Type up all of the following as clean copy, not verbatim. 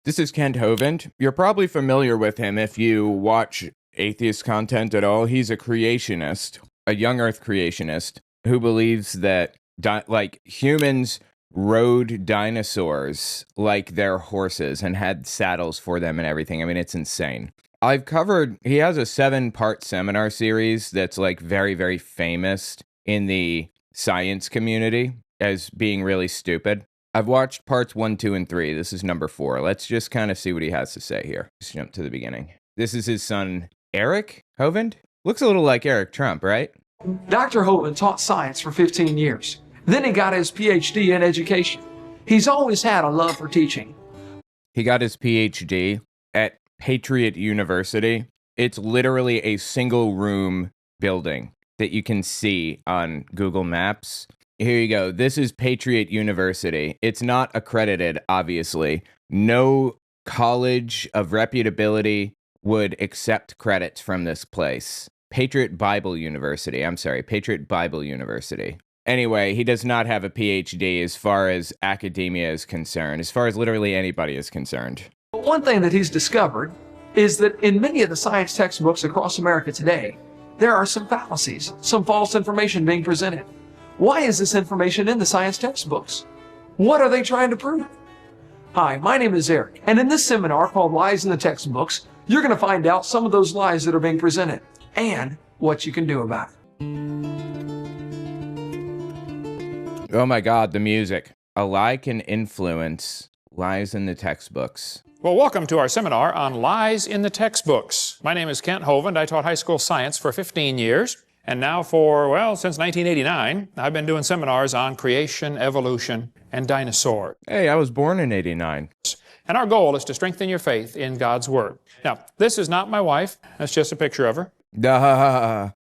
This is Kent Hovind. You're probably familiar with him if you watch atheist content at all. He's a creationist, a young earth creationist, who believes that humans rode dinosaurs like their horses and had saddles for them and everything. I mean, it's insane. He has a 7-part seminar series that's like very, very famous in the science community as being really stupid. I've watched parts 1, 2, and 3. This is number 4. Let's just kind of see what he has to say here. Let's jump to the beginning. This is his son, Eric Hovind. Looks a little like Eric Trump, right? Dr. Hovind taught science for 15 years. Then he got his PhD in education. He's always had a love for teaching. He got his PhD at Patriot University. It's literally a single room building that you can see on Google Maps. Here you go. This is Patriot University. It's not accredited, obviously. No college of reputability would accept credits from this place. Patriot Bible University. Anyway, he does not have a PhD as far as academia is concerned, as far as literally anybody is concerned. But one thing that he's discovered is that in many of the science textbooks across America today, there are some fallacies, some false information being presented. Why is this information in the science textbooks? What are they trying to prove? Hi, my name is Eric, and in this seminar called Lies in the Textbooks, you're going to find out some of those lies that are being presented and what you can do about it. Oh my God, the music. A lie can influence lies in the textbooks. Well, welcome to our seminar on lies in the textbooks. My name is Kent Hovind. I taught high school science for 15 years. And now since 1989, I've been doing seminars on creation, evolution, and dinosaurs. Hey, I was born in 89. And our goal is to strengthen your faith in God's Word. Now, this is not my wife. That's just a picture of her.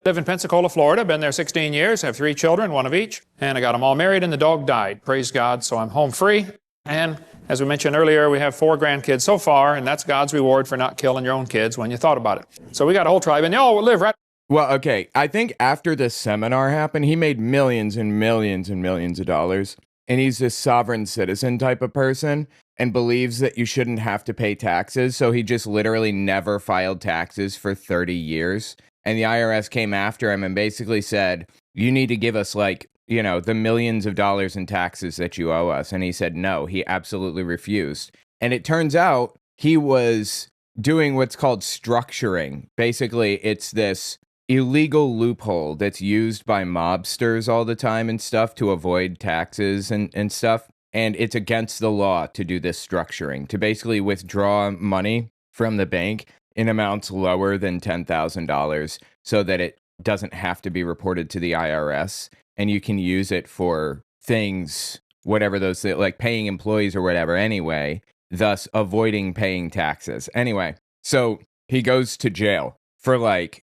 Live in Pensacola, Florida. Been there 16 years. Have 3 children, 1 of each. And I got them all married and the dog died. Praise God, so I'm home free. And as we mentioned earlier, we have 4 grandkids so far, and that's God's reward for not killing your own kids when you thought about it. So we got a whole tribe, and they all live right. Well, okay, I think after this seminar happened, he made millions and millions and millions of dollars. And he's this sovereign citizen type of person and believes that you shouldn't have to pay taxes. So he just literally never filed taxes for 30 years. And the IRS came after him and basically said, you need to give us the millions of dollars in taxes that you owe us. And he said no, he absolutely refused. And it turns out he was doing what's called structuring. Basically, it's this illegal loophole that's used by mobsters all the time and stuff to avoid taxes and stuff. And it's against the law to do this structuring, to basically withdraw money from the bank in amounts lower than $10,000 so that it doesn't have to be reported to the IRS. And you can use it for things, whatever those, like paying employees or whatever anyway, thus avoiding paying taxes. Anyway, so he goes to jail for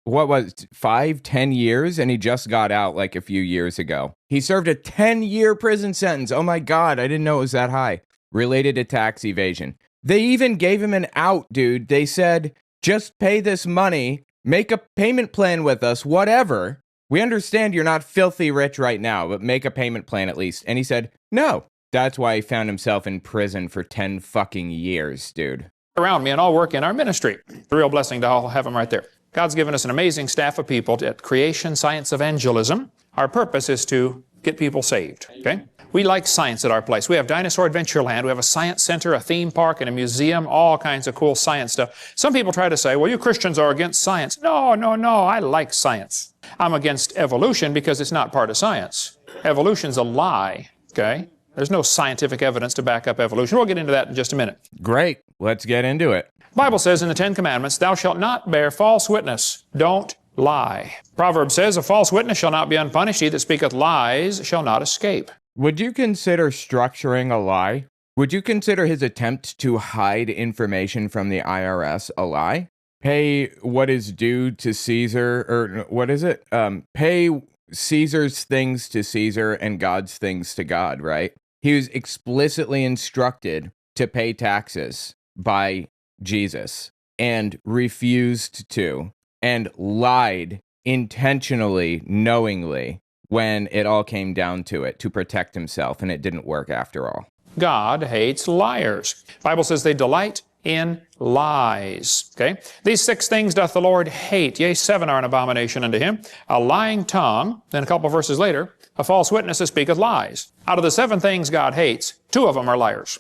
5-10 years, and he just got out a few years ago. He served a 10-year prison sentence. Oh my God, I didn't know it was that high. Related to tax evasion. They even gave him an out, dude. They said, just pay this money, make a payment plan with us, whatever. We understand you're not filthy rich right now, but make a payment plan at least. And he said, no. That's why he found himself in prison for 10 fucking years, dude. Around me and all work in our ministry. It's a real blessing to all have them right there. God's given us an amazing staff of people at Creation Science Evangelism. Our purpose is to get people saved, okay? We like science at our place. We have Dinosaur Adventureland. We have a science center, a theme park, and a museum, all kinds of cool science stuff. Some people try to say, well, you Christians are against science. No, I like science. I'm against evolution because it's not part of science. Evolution's a lie, okay? There's no scientific evidence to back up evolution. We'll get into that in just a minute. Great. Let's get into it. The Bible says in the 10 Commandments, thou shalt not bear false witness. Don't lie. Proverbs says, a false witness shall not be unpunished. He that speaketh lies shall not escape. Would you consider structuring a lie? Would you consider his attempt to hide information from the IRS a lie? Pay what is due to Caesar, or what is it? Pay Caesar's things to Caesar and God's things to God, right? He was explicitly instructed to pay taxes by Jesus and refused to and lied intentionally, knowingly when it all came down to it to protect himself, and it didn't work after all. God hates liars. The Bible says they delight in lies. Okay? These 6 things doth the Lord hate. Yea, 7 are an abomination unto him. A lying tongue, then a couple of verses later, a false witness that speaketh lies. Out of the 7 things God hates, 2 of them are liars.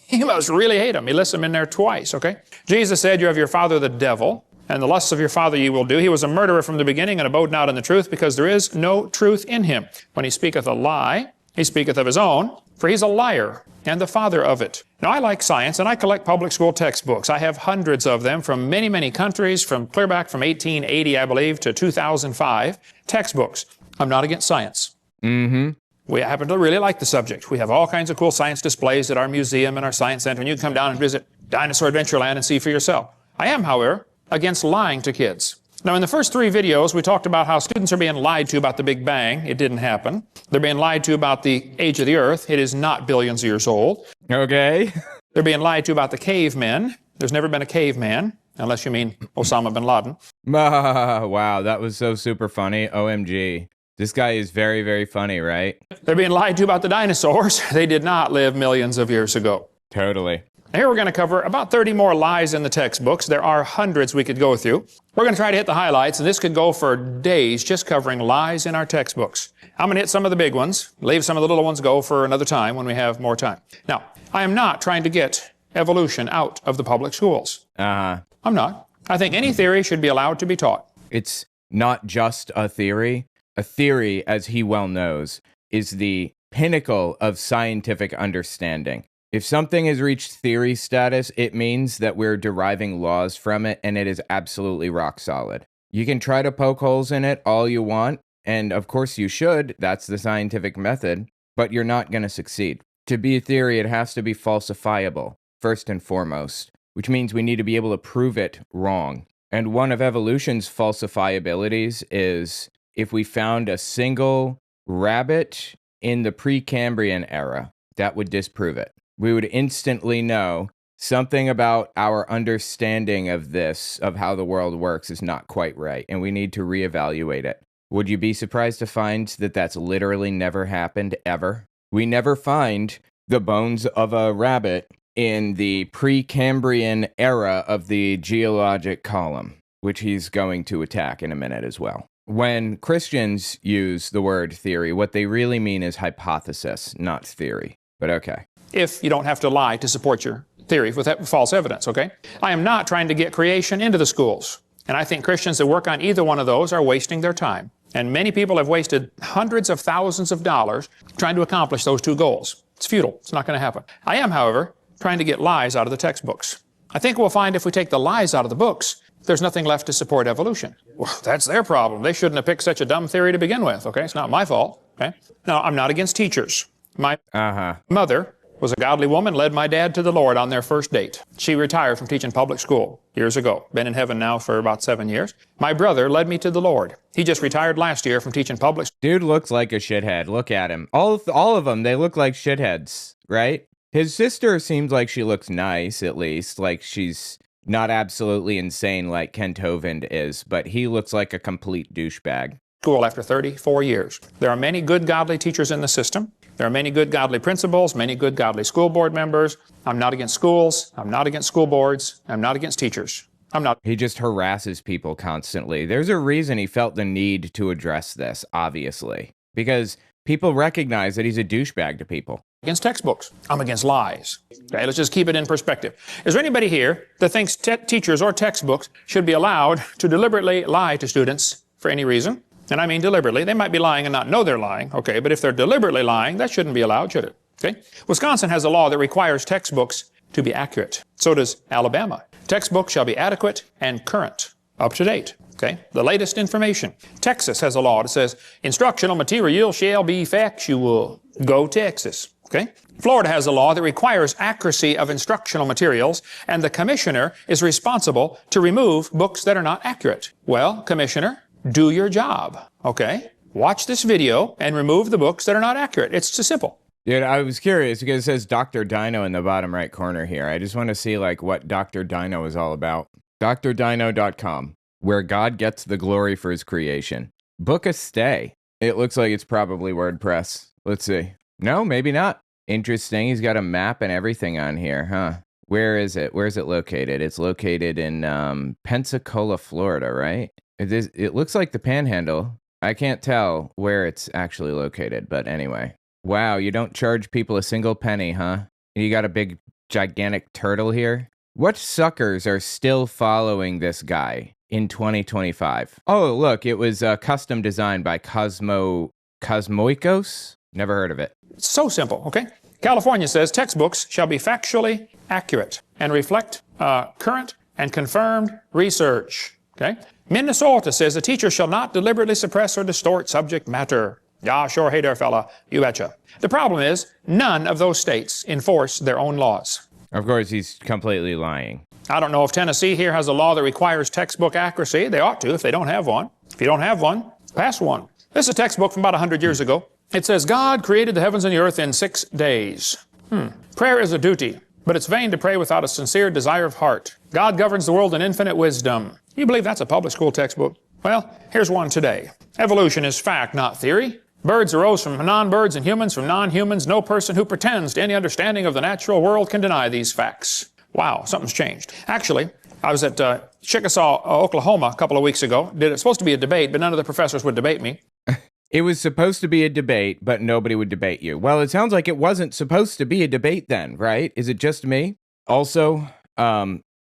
He must really hate them. He lists them in there twice, okay? Jesus said, you have your father the devil, and the lusts of your father ye will do. He was a murderer from the beginning, and abode not in the truth, because there is no truth in him. When he speaketh a lie, he speaketh of his own, for he's a liar, and the father of it. Now, I like science, and I collect public school textbooks. I have hundreds of them from many, many countries, from clear back from 1880, I believe, to 2005, textbooks. I'm not against science. We happen to really like the subject. We have all kinds of cool science displays at our museum and our science center, and you can come down and visit Dinosaur Adventureland and see for yourself. I am, however, against lying to kids. Now, in the first 3 videos, we talked about how students are being lied to about the Big Bang. It didn't happen. They're being lied to about the age of the earth. It is not billions of years old. Okay. They're being lied to about the cavemen. There's never been a caveman, unless you mean Osama bin Laden. Wow, that was so super funny. OMG. This guy is very, very funny, right? They're being lied to about the dinosaurs. They did not live millions of years ago. Totally. Here we're going to cover about 30 more lies in the textbooks. There are hundreds we could go through. We're going to try to hit the highlights, and this could go for days just covering lies in our textbooks. I'm going to hit some of the big ones, leave some of the little ones go for another time when we have more time. Now, I am not trying to get evolution out of the public schools. I'm not. I think any theory should be allowed to be taught. It's not just a theory. A theory, as he well knows, is the pinnacle of scientific understanding. If something has reached theory status, it means that we're deriving laws from it, and it is absolutely rock solid. You can try to poke holes in it all you want, and of course you should. That's the scientific method, but you're not going to succeed. To be a theory, it has to be falsifiable, first and foremost, which means we need to be able to prove it wrong. And one of evolution's falsifiabilities is if we found a single rabbit in the Precambrian era, that would disprove it. We would instantly know something about our understanding of this, of how the world works, is not quite right, and we need to reevaluate it. Would you be surprised to find that that's literally never happened ever? We never find the bones of a rabbit in the Precambrian era of the geologic column, which he's going to attack in a minute as well. When Christians use the word theory, what they really mean is hypothesis, not theory. But okay. If you don't have to lie to support your theory with false evidence, okay? I am not trying to get creation into the schools. And I think Christians that work on either one of those are wasting their time. And many people have wasted hundreds of thousands of dollars trying to accomplish those 2 goals. It's futile. It's not going to happen. I am, however, trying to get lies out of the textbooks. I think we'll find if we take the lies out of the books, there's nothing left to support evolution. Well, that's their problem. They shouldn't have picked such a dumb theory to begin with, okay? It's not my fault, okay? Now, I'm not against teachers. My mother was a godly woman, led my dad to the Lord on their first date. She retired from teaching public school years ago. Been in heaven now for about 7 years. My brother led me to the Lord. He just retired last year from teaching public school. Dude looks like a shithead. Look at him. All of them, they look like shitheads, right? His sister seems like she looks nice, at least. Like she's not absolutely insane like Kent Hovind is, but he looks like a complete douchebag. School after 34 years. There are many good godly teachers in the system. There are many good godly principals, many good godly school board members. I'm not against schools. I'm not against school boards. I'm not against teachers. I'm not. He just harasses people constantly. There's a reason he felt the need to address this, obviously, because people recognize that he's a douchebag to people. Against textbooks. I'm against lies. Okay, let's just keep it in perspective. Is there anybody here that thinks teachers or textbooks should be allowed to deliberately lie to students for any reason? And I mean deliberately. They might be lying and not know they're lying, okay? But if they're deliberately lying, that shouldn't be allowed, should it? Okay? Wisconsin has a law that requires textbooks to be accurate. So does Alabama. Textbooks shall be adequate and current, up to date, okay? The latest information. Texas has a law that says instructional material shall be factual. Go Texas, okay? Florida has a law that requires accuracy of instructional materials, and the commissioner is responsible to remove books that are not accurate. Well, commissioner, do your job, okay? Watch this video and remove the books that are not accurate. It's just simple. Dude, I was curious because it says Dr. Dino in the bottom right corner here. I just want to see like what Dr. Dino is all about. drdino.com, where God gets the glory for his creation. Book a stay. It looks like it's probably WordPress. Let's see. No, maybe not. Interesting. He's got a map and everything on here, huh? Where is it? Where is it located? It's located in Pensacola, Florida, right? It looks like the Panhandle. I can't tell where it's actually located, but anyway. Wow, you don't charge people a single penny, huh? You got a big, gigantic turtle here? What suckers are still following this guy in 2025? Oh, look, it was custom designed by Cosmoikos? Never heard of it. It's so simple, okay? California says textbooks shall be factually accurate and reflect current and confirmed research, okay? Minnesota says a teacher shall not deliberately suppress or distort subject matter. Yeah, sure, hey there, fella, you betcha. The problem is, none of those states enforce their own laws. Of course, he's completely lying. I don't know if Tennessee here has a law that requires textbook accuracy. They ought to if they don't have one. If you don't have one, pass one. This is a textbook from about 100 years ago. It says, God created the heavens and the earth in 6 days. Prayer is a duty, but it's vain to pray without a sincere desire of heart. God governs the world in infinite wisdom. You believe that's a public school textbook? Well, here's one today. Evolution is fact, not theory. Birds arose from non-birds and humans from non-humans. No person who pretends to any understanding of the natural world can deny these facts. Wow, something's changed. Actually, I was at Chickasaw, Oklahoma a couple of weeks ago. It's supposed to be a debate, but none of the professors would debate me. It was supposed to be a debate, but nobody would debate you. Well, it sounds like it wasn't supposed to be a debate then, right? Is it just me? Also,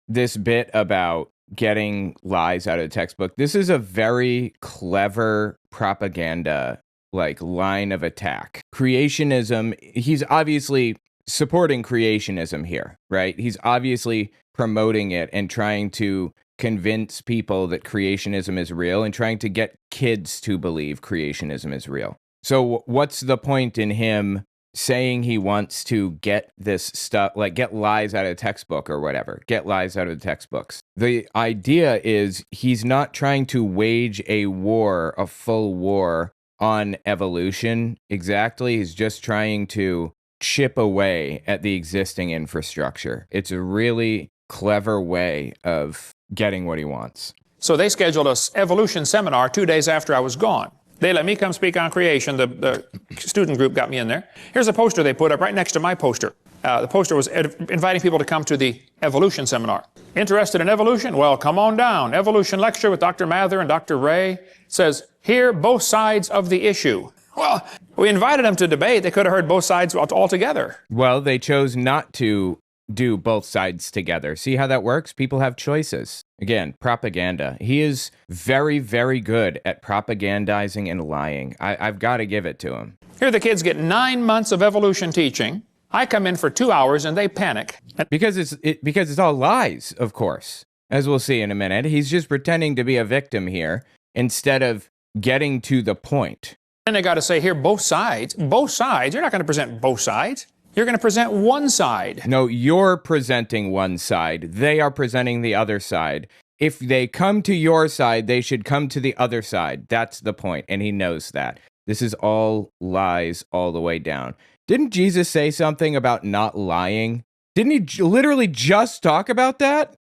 this bit about getting lies out of the textbook, this is a very clever propaganda line of attack. Creationism, he's obviously supporting creationism here, right? He's obviously promoting it and trying to convince people that creationism is real and trying to get kids to believe creationism is real. So what's the point in him saying he wants to get this stuff, get lies out of the textbook or whatever, get lies out of the textbooks? The idea is he's not trying to wage a war, a full war on evolution exactly. He's just trying to chip away at the existing infrastructure. It's a really clever way of getting what he wants. So they scheduled an evolution seminar 2 days after I was gone. They let me come speak on creation. The student group got me in there. Here's a poster they put up right next to my poster. The poster was inviting people to come to the evolution seminar. Interested in evolution? Well, come on down. Evolution lecture with Dr. Mather and Dr. Ray. It says, hear both sides of the issue. Well, we invited them to debate. They could have heard both sides altogether. Well, they chose not to do both sides together. See how that works? People have choices. Again, propaganda. He is very, very good at propagandizing and lying. I've got to give it to him. Here the kids get 9 months of evolution teaching. I come in for 2 hours and they panic. Because it's all lies, of course. As we'll see in a minute. He's just pretending to be a victim here instead of getting to the point. And they got to say here both sides. Both sides. You're not going to present both sides. You're going to present one side. No, you're presenting one side. They are presenting the other side. If they come to your side, they should come to the other side. That's the point, and he knows that. This is all lies all the way down. Didn't Jesus say something about not lying? Didn't he literally just talk about that?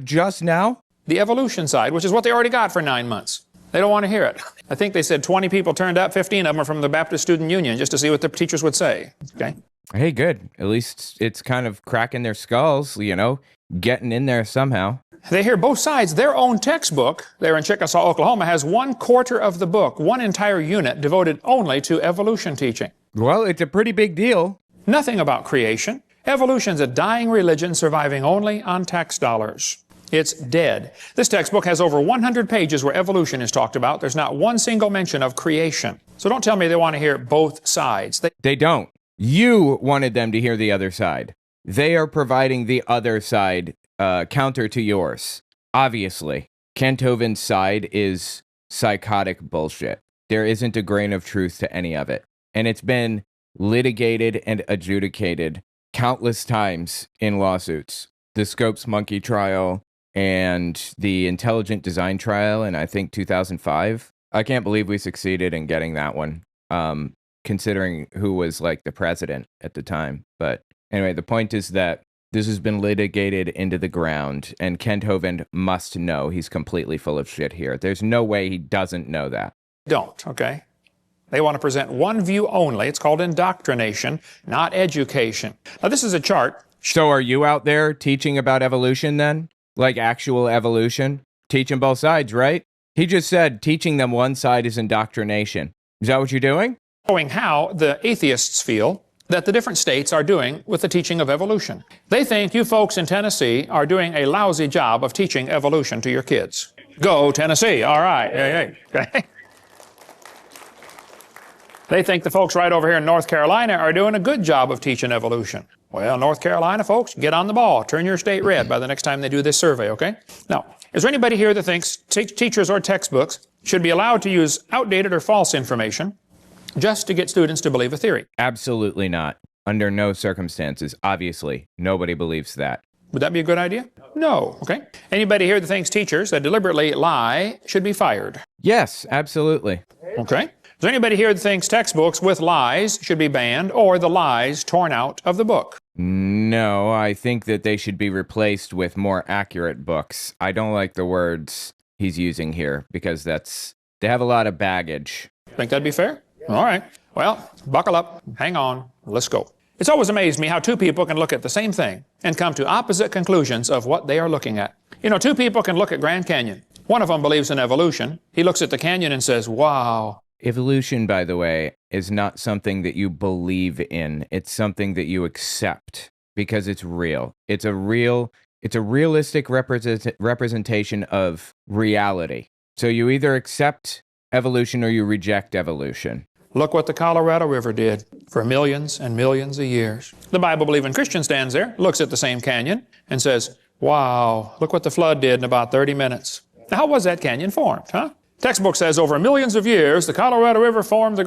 Just now? The evolution side, which is what they already got for 9 months. They don't want to hear it. I think they said 20 people turned up, 15 of them are from the Baptist Student Union, just to see what the teachers would say. Okay? Hey, good. At least it's kind of cracking their skulls, getting in there somehow. They hear both sides. Their own textbook, there in Chickasaw, Oklahoma, has 1/4 of the book, one entire unit devoted only to evolution teaching. Well, it's a pretty big deal. Nothing about creation. Evolution's a dying religion surviving only on tax dollars. It's dead. This textbook has over 100 pages where evolution is talked about. There's not one single mention of creation. So don't tell me they want to hear both sides. They don't. You wanted them to hear the other side. They are providing the other side counter to yours. Obviously, Kent Hovind's side is psychotic bullshit. There isn't a grain of truth to any of it. And it's been litigated and adjudicated countless times in lawsuits. The Scopes Monkey trial and the Intelligent Design trial in, I think, 2005. I can't believe we succeeded in getting that one. Considering who was the president at the time. But anyway, the point is that this has been litigated into the ground, and Kent Hovind must know he's completely full of shit here. There's no way he doesn't know that. Don't, okay? They want to present one view only. It's called indoctrination, not education. Now, this is a chart. So are you out there teaching about evolution then? Like actual evolution? Teaching both sides, right? He just said teaching them one side is indoctrination. Is that what you're doing? Showing how the atheists feel that the different states are doing with the teaching of evolution. They think you folks in Tennessee are doing a lousy job of teaching evolution to your kids. Go Tennessee, all right. Hey. Okay. They think the folks right over here in North Carolina are doing a good job of teaching evolution. Well, North Carolina folks, get on the ball. Turn your state red by the next time they do this survey, okay? Now, is there anybody here that thinks teachers or textbooks should be allowed to use outdated or false information just to get students to believe a theory? Absolutely not. Under no circumstances. Obviously, nobody believes that. Would that be a good idea? No, okay? Anybody here that thinks teachers that deliberately lie should be fired? Yes, absolutely. Okay. Is there anybody here that thinks textbooks with lies should be banned or the lies torn out of the book? No, I think that they should be replaced with more accurate books. I don't like the words he's using here because they have a lot of baggage. Think that'd be fair? All right. Well, buckle up. Hang on. Let's go. It's always amazed me how two people can look at the same thing and come to opposite conclusions of what they are looking at. You know, two people can look at Grand Canyon. One of them believes in evolution. He looks at the canyon and says, wow. Evolution, by the way, is not something that you believe in. It's something that you accept because it's real. It's a realistic representation of reality. So you either accept evolution or you reject evolution. Look what the Colorado River did for millions and millions of years. The Bible-believing Christian stands there, looks at the same canyon, and says, wow, look what the flood did in about 30 minutes. Now, how was that canyon formed, huh? Textbook says over millions of years, the Colorado River carved the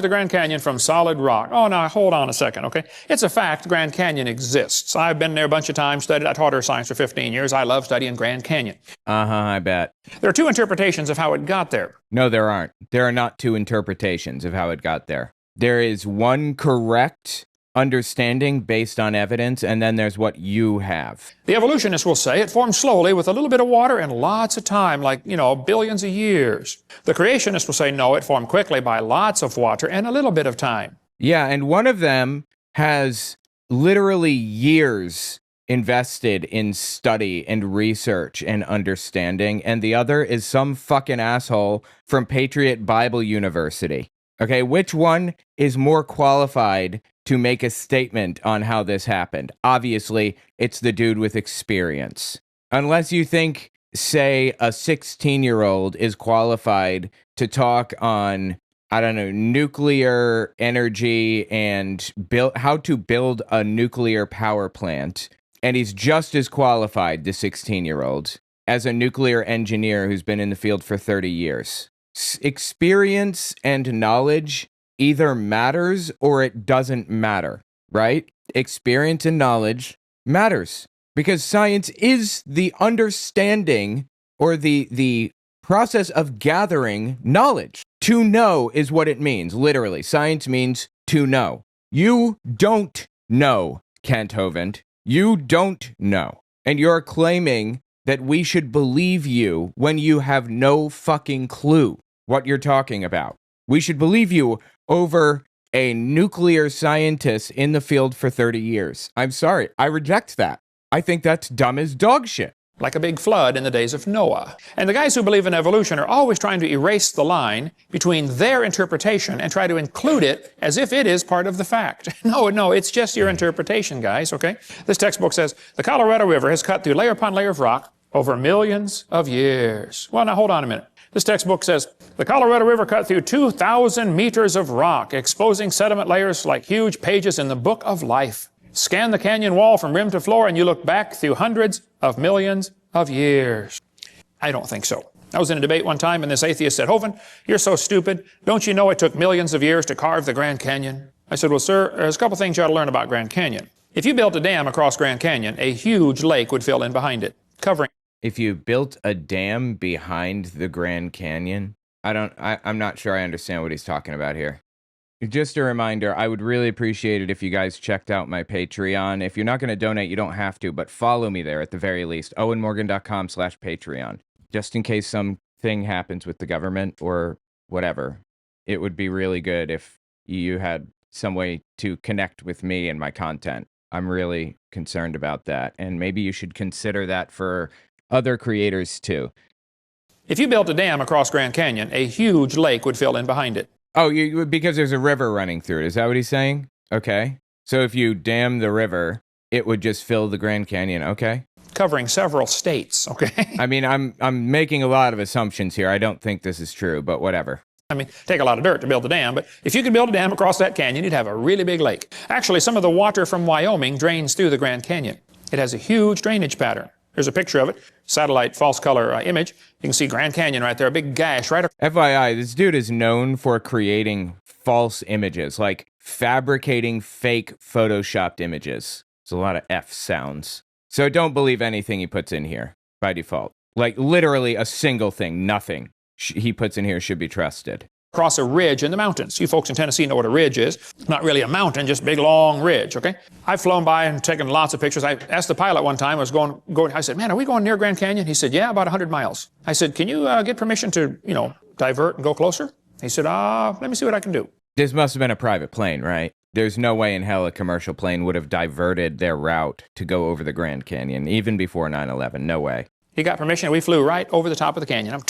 Grand Canyon from solid rock. Oh, now hold on a second, okay? It's a fact the Grand Canyon exists. I've been there a bunch of times, studied. I taught earth science for 15 years. I love studying Grand Canyon. I bet. There are two interpretations of how it got there. No, there aren't. There are not two interpretations of how it got there. There is one correct understanding based on evidence, and then there's what you have. The evolutionists will say it formed slowly with a little bit of water and lots of time, like, billions of years. The creationists will say, no, it formed quickly by lots of water and a little bit of time. Yeah, and one of them has literally years invested in study and research and understanding, and the other is some fucking asshole from Patriot Bible University. Okay, which one is more qualified to make a statement on how this happened? Obviously, it's the dude with experience. Unless you think, say, a 16-year-old is qualified to talk on, I don't know, nuclear energy and how to build a nuclear power plant, and he's just as qualified, the 16-year-old, as a nuclear engineer who's been in the field for 30 years. Experience and knowledge either matters or it doesn't matter, right? Experience and knowledge matters because science is the understanding or the process of gathering knowledge. To know is what it means, literally. Science means to know. You don't know, Kent Hovind. You don't know. And you're claiming that we should believe you when you have no fucking clue what you're talking about. We should believe you over a nuclear scientist in the field for 30 years. I'm sorry, I reject that. I think that's dumb as dog shit. Like a big flood in the days of Noah. And the guys who believe in evolution are always trying to erase the line between their interpretation and try to include it as if it is part of the fact. No, it's just your interpretation, guys, okay? This textbook says, the Colorado River has cut through layer upon layer of rock over millions of years. Well, now hold on a minute. This textbook says, the Colorado River cut through 2,000 meters of rock, exposing sediment layers like huge pages in the book of life. Scan the canyon wall from rim to floor and you look back through hundreds of millions of years. I don't think so. I was in a debate one time and this atheist said, Hovind, you're so stupid. Don't you know it took millions of years to carve the Grand Canyon? I said, well, sir, there's a couple things you ought to learn about Grand Canyon. If you built a dam across Grand Canyon, a huge lake would fill in behind it, covering. If you built a dam behind the Grand Canyon, I'm not sure I understand what he's talking about here. Just a reminder, I would really appreciate it if you guys checked out my Patreon. If you're not going to donate, you don't have to, but follow me there at the very least. owenmorgan.com/Patreon. Just in case something happens with the government or whatever. it would be really good if you had some way to connect with me and my content. I'm really concerned about that. And maybe you should consider that for other creators too. If you built a dam across Grand Canyon, a huge lake would fill in behind it. Oh, because there's a river running through it. Is that what he's saying? Okay. So if you dam the river, it would just fill the Grand Canyon. Okay. Covering several states, okay? I mean, I'm making a lot of assumptions here. I don't think this is true, but whatever. I mean, take a lot of dirt to build a dam, but if you could build a dam across that canyon, you'd have a really big lake. Actually, some of the water from Wyoming drains through the Grand Canyon. It has a huge drainage pattern. There's a picture of it, satellite false color image. You can see Grand Canyon right there, a big gash right across. FYI, this dude is known for creating false images, like fabricating fake photoshopped images. It's a lot of F sounds. So don't believe anything he puts in here by default. Like literally a single thing, nothing he puts in here should be trusted. Across a ridge in the mountains. You folks in Tennessee know what a ridge is. Not really a mountain, just big long ridge, okay? I've flown by and taken lots of pictures. I asked the pilot one time, I was going, I said, man, are we going near Grand Canyon? He said, yeah, about 100 miles. I said, can you get permission to, divert and go closer? He said, let me see what I can do. This must have been a private plane, right? There's no way in hell a commercial plane would have diverted their route to go over the Grand Canyon, even before 9/11. No way. He got permission. We flew right over the top of the canyon. I'm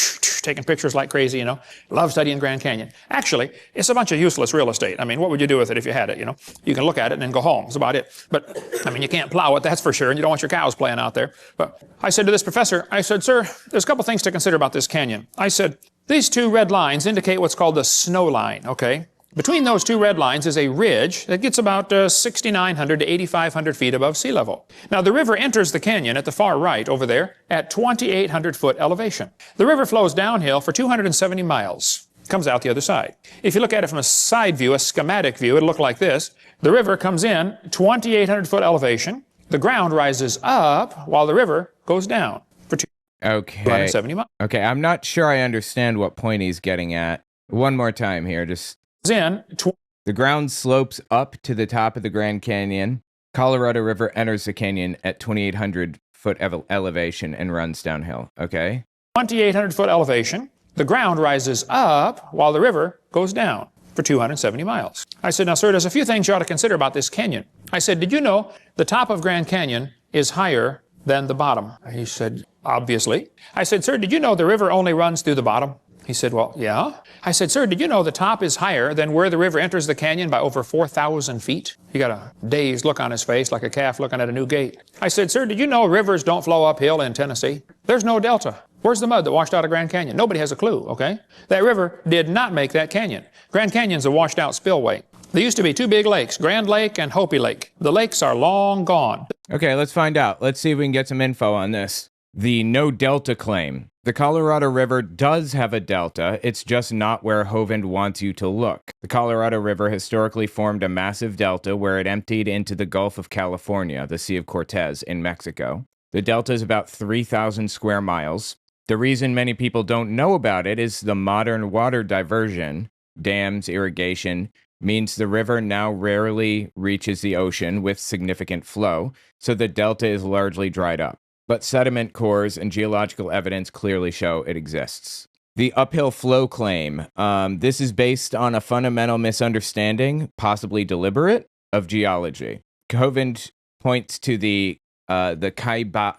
taking pictures like crazy, Love studying Grand Canyon. Actually, it's a bunch of useless real estate. I mean, what would you do with it if you had it, You can look at it and then go home. That's about it. But, I mean, you can't plow it, that's for sure, and you don't want your cows playing out there. But I said to this professor, I said, sir, there's a couple things to consider about this canyon. I said, these two red lines indicate what's called the snow line, okay? Between those two red lines is a ridge that gets about 6,900 to 8,500 feet above sea level. Now, the river enters the canyon at the far right over there at 2,800 foot elevation. The river flows downhill for 270 miles. Comes out the other side. If you look at it from a side view, a schematic view, it'll look like this. The river comes in 2,800 foot elevation. The ground rises up while the river goes down for 270 miles. Okay, I'm not sure I understand what point he's getting at. One more time here, just... The ground slopes up to the top of the Grand Canyon. Colorado River enters the canyon at 2,800 foot elevation and runs downhill. Okay. 2,800 foot elevation. The ground rises up while the river goes down for 270 miles. I said, now, sir, there's a few things you ought to consider about this canyon. I said, did you know the top of Grand Canyon is higher than the bottom? He said, obviously. I said, sir, did you know the river only runs through the bottom? He said, well, yeah. I said, sir, did you know the top is higher than where the river enters the canyon by over 4,000 feet? He got a dazed look on his face like a calf looking at a new gate. I said, sir, did you know rivers don't flow uphill in Tennessee? There's no delta. Where's the mud that washed out of Grand Canyon? Nobody has a clue, okay? That river did not make that canyon. Grand Canyon's a washed out spillway. There used to be two big lakes, Grand Lake and Hopi Lake. The lakes are long gone. Okay, let's find out. Let's see if we can get some info on this. The no delta claim. The Colorado River does have a delta, it's just not where Hovind wants you to look. The Colorado River historically formed a massive delta where it emptied into the Gulf of California, the Sea of Cortez, in Mexico. The delta is about 3,000 square miles. The reason many people don't know about it is the modern water diversion, dams, irrigation, means the river now rarely reaches the ocean with significant flow, so the delta is largely dried up. But sediment cores and geological evidence clearly show it exists. The uphill flow claim. This is based on a fundamental misunderstanding, possibly deliberate, of geology. Hovind points to the Kaibab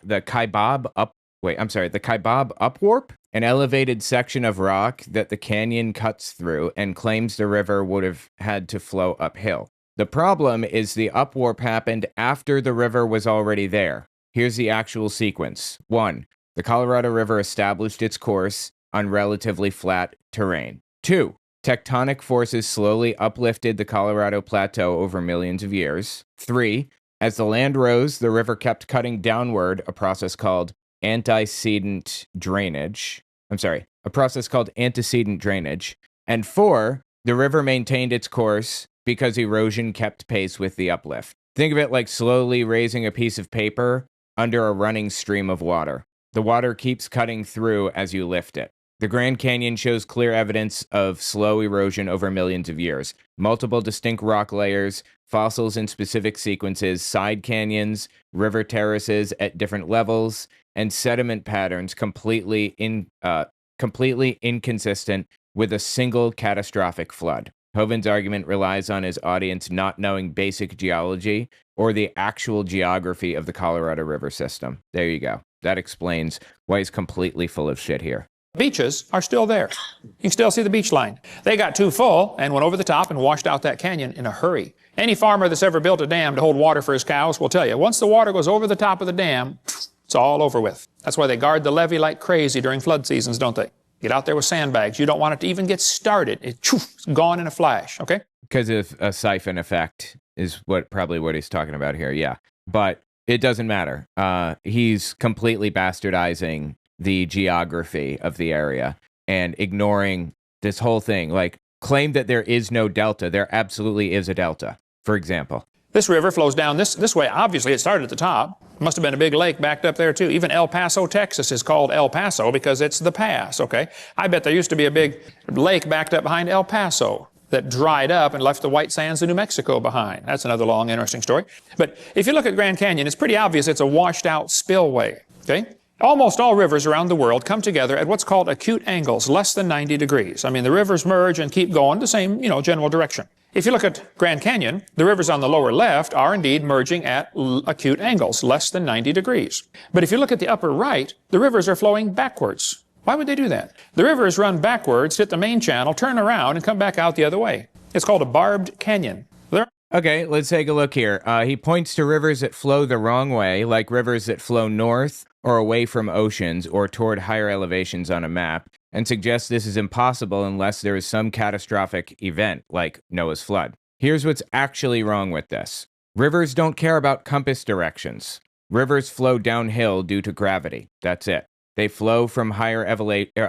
upwarp, an elevated section of rock that the canyon cuts through, and claims the river would have had to flow uphill. The problem is the upwarp happened after the river was already there. Here's the actual sequence. 1. The Colorado River established its course on relatively flat terrain. 2. Tectonic forces slowly uplifted the Colorado Plateau over millions of years. 3. As the land rose, the river kept cutting downward, a process called antecedent drainage. And 4. The river maintained its course because erosion kept pace with the uplift. Think of it like slowly raising a piece of paper under a running stream of water. The water keeps cutting through as you lift it. The Grand Canyon shows clear evidence of slow erosion over millions of years. Multiple distinct rock layers, fossils in specific sequences, side canyons, river terraces at different levels, and sediment patterns completely inconsistent with a single catastrophic flood. Hovind's argument relies on his audience not knowing basic geology or the actual geography of the Colorado River system. There you go. That explains why he's completely full of shit here. Beaches are still there. You can still see the beach line. They got too full and went over the top and washed out that canyon in a hurry. Any farmer that's ever built a dam to hold water for his cows will tell you, once the water goes over the top of the dam, it's all over with. That's why they guard the levee like crazy during flood seasons, don't they? Get out there with sandbags. You don't want it to even get started. It's gone in a flash, okay? Because of a siphon effect is probably what he's talking about here, yeah. But it doesn't matter. He's completely bastardizing the geography of the area and ignoring this whole thing. Like, claim that there is no delta. There absolutely is a delta, for example. This river flows down this way. Obviously, it started at the top. Must have been a big lake backed up there, too. Even El Paso, Texas is called El Paso because it's the pass, okay? I bet there used to be a big lake backed up behind El Paso that dried up and left the white sands of New Mexico behind. That's another long, interesting story. But if you look at Grand Canyon, it's pretty obvious it's a washed-out spillway, okay? Almost all rivers around the world come together at what's called acute angles, less than 90 degrees. I mean, the rivers merge and keep going the same, general direction. If you look at Grand Canyon, the rivers on the lower left are indeed merging at acute angles, less than 90 degrees. But if you look at the upper right, the rivers are flowing backwards. Why would they do that? The rivers run backwards, hit the main channel, turn around, and come back out the other way. It's called a barbed canyon. Okay, let's take a look here. He points to rivers that flow the wrong way, like rivers that flow north or away from oceans or toward higher elevations on a map, and suggests this is impossible unless there is some catastrophic event, like Noah's flood. Here's what's actually wrong with this. Rivers don't care about compass directions. Rivers flow downhill due to gravity. That's it. They flow from higher elevation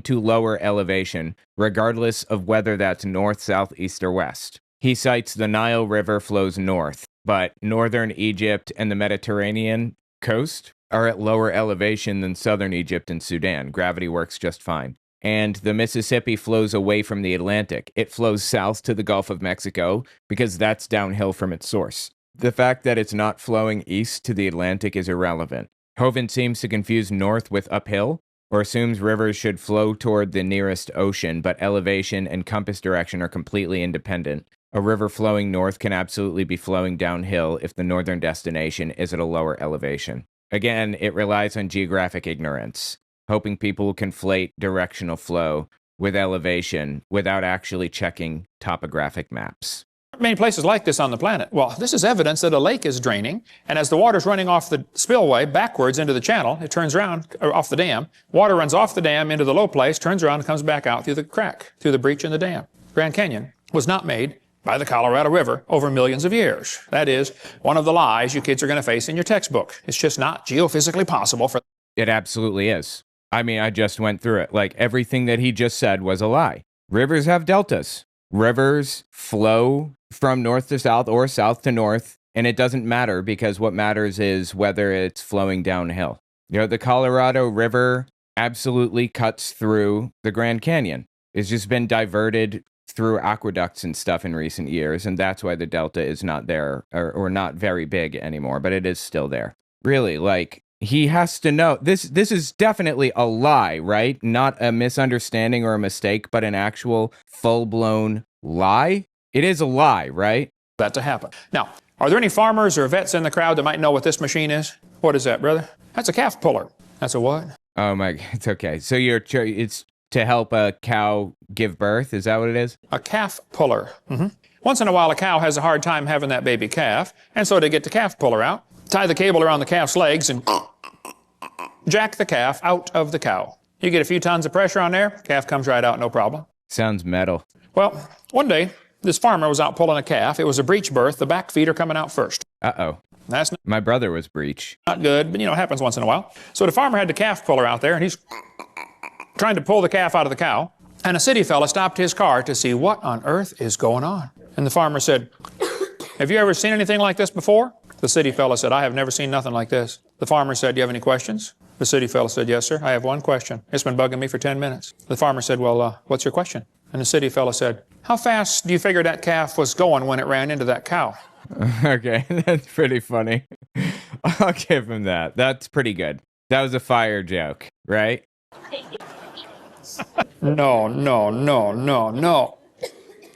to lower elevation, regardless of whether that's north, south, east, or west. He cites the Nile River flows north, but northern Egypt and the Mediterranean coast are at lower elevation than southern Egypt and Sudan. Gravity works just fine. And the Mississippi flows away from the Atlantic. It flows south to the Gulf of Mexico because that's downhill from its source. The fact that it's not flowing east to the Atlantic is irrelevant. Hovind seems to confuse north with uphill, or assumes rivers should flow toward the nearest ocean, but elevation and compass direction are completely independent. A river flowing north can absolutely be flowing downhill if the northern destination is at a lower elevation. Again, it relies on geographic ignorance, hoping people will conflate directional flow with elevation without actually checking topographic maps. Many places like this on the planet. Well, this is evidence that a lake is draining, and as the water's running off the spillway backwards into the channel, it turns around, or off the dam. Water runs off the dam into the low place, turns around, and comes back out through the crack, through the breach in the dam. Grand Canyon was not made by the Colorado River over millions of years. That is one of the lies you kids are going to face in your textbook. It's just not geophysically possible for... It absolutely is. I mean, I just went through it. Like, everything that he just said was a lie. Rivers have deltas. Rivers flow from north to south or south to north, and it doesn't matter because what matters is whether it's flowing downhill. The Colorado River absolutely cuts through the Grand Canyon. It's just been diverted through aqueducts and stuff in recent years, and that's why the delta is not there or not very big anymore, but it is still there. Really, like, he has to know this is definitely a lie, right? Not a misunderstanding or a mistake, but an actual full-blown lie. It is a lie, right? That to happen. Now, are there any farmers or vets in the crowd that might know what this machine is? What is that, brother? That's a calf puller. That's a what? Oh my, it's okay. So it's to help a cow give birth? Is that what it is? A calf puller. Mm-hmm. Once in a while, a cow has a hard time having that baby calf, and so they get the calf puller out, tie the cable around the calf's legs, and jack the calf out of the cow. You get a few tons of pressure on there, calf comes right out, no problem. Sounds metal. Well, one day, this farmer was out pulling a calf. It was a breech birth. The back feet are coming out first. Uh-oh. That's My brother was breech. not good, but it happens once in a while. So the farmer had the calf puller out there, and he's trying to pull the calf out of the cow. And a city fella stopped his car to see what on earth is going on. And the farmer said, "Have you ever seen anything like this before?" The city fella said, "I have never seen nothing like this." The farmer said, "Do you have any questions?" The city fella said, "Yes, sir. I have one question. It's been bugging me for 10 minutes. The farmer said, "Well, what's your question?" And the city fella said, "How fast do you figure that calf was going when it ran into that cow?" Okay, that's pretty funny. I'll give him that. That's pretty good. That was a fire joke, right? No, no, no, no, no.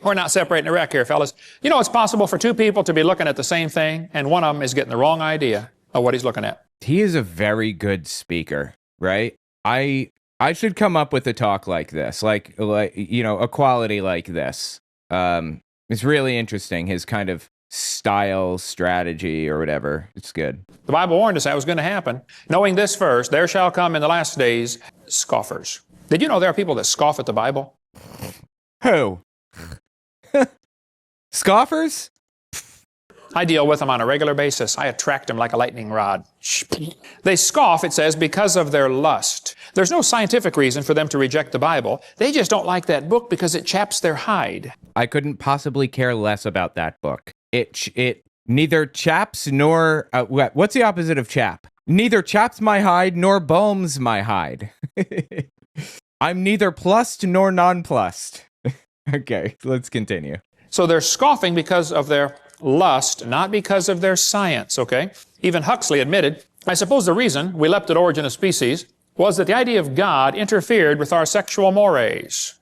We're not separating the wreck here, fellas. You know, it's possible for two people to be looking at the same thing, and one of them is getting the wrong idea of what he's looking at. He is a very good speaker, right? I should come up with a talk like this, like a quality like this. It's really interesting, his kind of style, strategy, or whatever. It's good. The Bible warned us that was going to happen. Knowing this first, there shall come in the last days scoffers. Did you know there are people that scoff at the Bible? Who? Scoffers? I deal with them on a regular basis. I attract them like a lightning rod. They scoff, it says, because of their lust. There's no scientific reason for them to reject the Bible. They just don't like that book because it chaps their hide. I couldn't possibly care less about that book. It neither chaps nor what's the opposite of chap? Neither chaps my hide nor balms my hide. I'm neither plussed nor nonplussed. Okay, let's continue. So they're scoffing because of their lust, not because of their science, okay? Even Huxley admitted, I suppose the reason we leapt at origin of species was that the idea of God interfered with our sexual mores.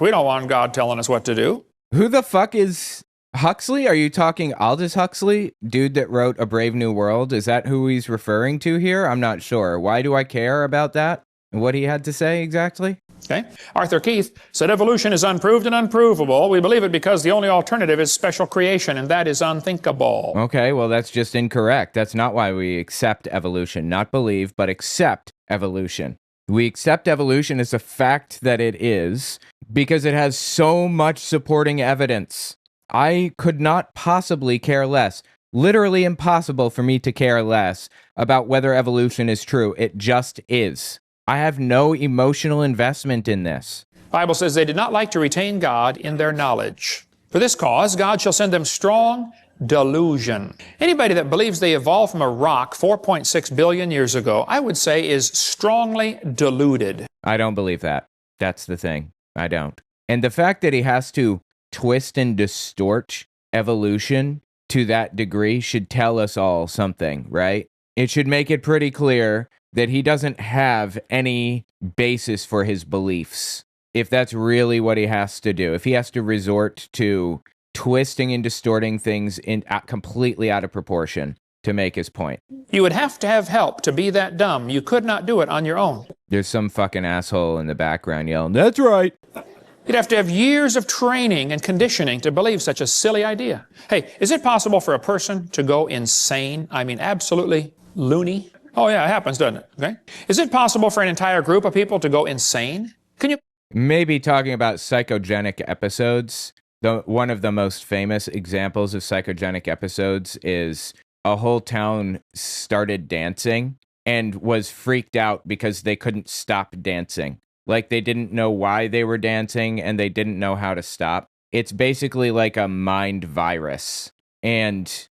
We don't want God telling us what to do. Who the fuck is Huxley? Are you talking Aldous Huxley? Dude that wrote A Brave New World? Is that who he's referring to here? I'm not sure. Why do I care about that? And what he had to say exactly? Okay. Arthur Keith said evolution is unproved and unprovable. We believe it because the only alternative is special creation, and that is unthinkable. Okay, well, that's just incorrect. That's not why we accept evolution. Not believe, but accept evolution. We accept evolution as a fact that it is because it has so much supporting evidence. I could not possibly care less. Literally impossible for me to care less about whether evolution is true. It just is. I have no emotional investment in this. The Bible says they did not like to retain God in their knowledge. For this cause, God shall send them strong delusion. Anybody that believes they evolved from a rock 4.6 billion years ago, I would say is strongly deluded. I don't believe that. That's the thing. I don't. And the fact that he has to twist and distort evolution to that degree should tell us all something, right? It should make it pretty clear that he doesn't have any basis for his beliefs. If that's really what he has to do, if he has to resort to twisting and distorting things completely out of proportion to make his point. You would have to have help to be that dumb. You could not do it on your own. There's some fucking asshole in the background yelling, "That's right." You'd have to have years of training and conditioning to believe such a silly idea. Hey, is it possible for a person to go insane? I mean, absolutely loony? Oh yeah, it happens, doesn't it? Okay. Is it possible for an entire group of people to go insane? Can you? Maybe talking about psychogenic episodes. One of the most famous examples of psychogenic episodes is a whole town started dancing and was freaked out because they couldn't stop dancing. Like they didn't know why they were dancing and they didn't know how to stop. It's basically like a mind virus. And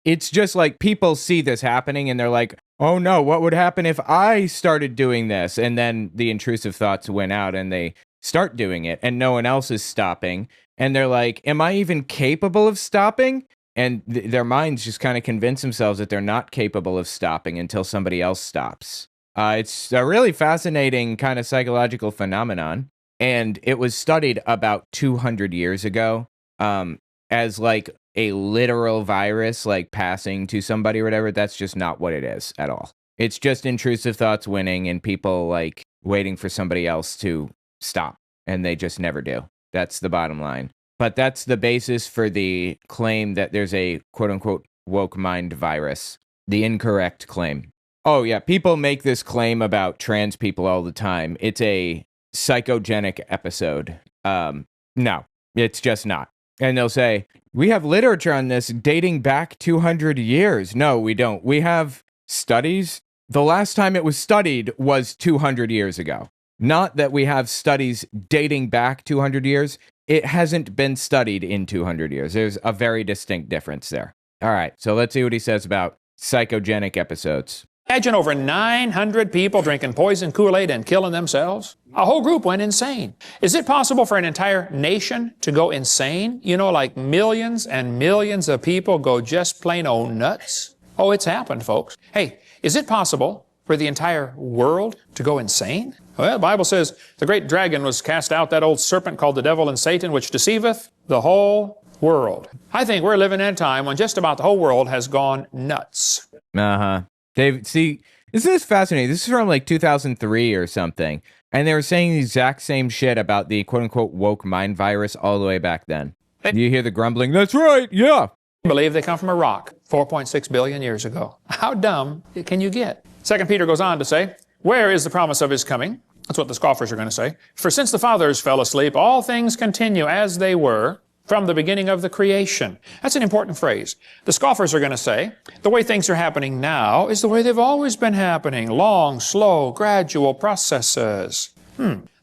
it's just like people see this happening and they're like, oh no, what would happen if I started doing this? And then the intrusive thoughts went out and they start doing it and no one else is stopping. And they're like, am I even capable of stopping? And their minds just kind of convince themselves that they're not capable of stopping until somebody else stops. It's a really fascinating kind of psychological phenomenon. And it was studied about 200 years ago as like a literal virus, like passing to somebody or whatever. That's just not what it is at all. It's just intrusive thoughts winning and people like waiting for somebody else to stop. And they just never do. That's the bottom line. But that's the basis for the claim that there's a quote-unquote woke mind virus. The incorrect claim. Oh yeah, people make this claim about trans people all the time. It's a psychogenic episode. No, it's just not. And they'll say, we have literature on this dating back 200 years. No, we don't. We have studies. The last time it was studied was 200 years ago. Not that we have studies dating back 200 years. It hasn't been studied in 200 years. There's a very distinct difference there. All right, so let's see what he says about psychogenic episodes. Imagine over 900 people drinking poison Kool-Aid and killing themselves. A whole group went insane. Is it possible for an entire nation to go insane? You know, like millions and millions of people go just plain old nuts? Oh, it's happened, folks. Hey, is it possible for for the entire world to go insane? Well, the Bible says the great dragon was cast out, that old serpent called the devil and Satan, which deceiveth the whole world. I think we're living in a time when just about the whole world has gone nuts. Dave, see, this is fascinating. This is from like 2003 or something. And they were saying the exact same shit about the quote-unquote woke mind virus all the way back then. You hear the grumbling, that's right, yeah. I believe they come from a rock 4.6 billion years ago. How dumb can you get? 2 Peter goes on to say, where is the promise of his coming? That's what the scoffers are going to say. For since the fathers fell asleep, all things continue as they were from the beginning of the creation. That's an important phrase. The scoffers are going to say, the way things are happening now is the way they've always been happening. Long, slow, gradual processes.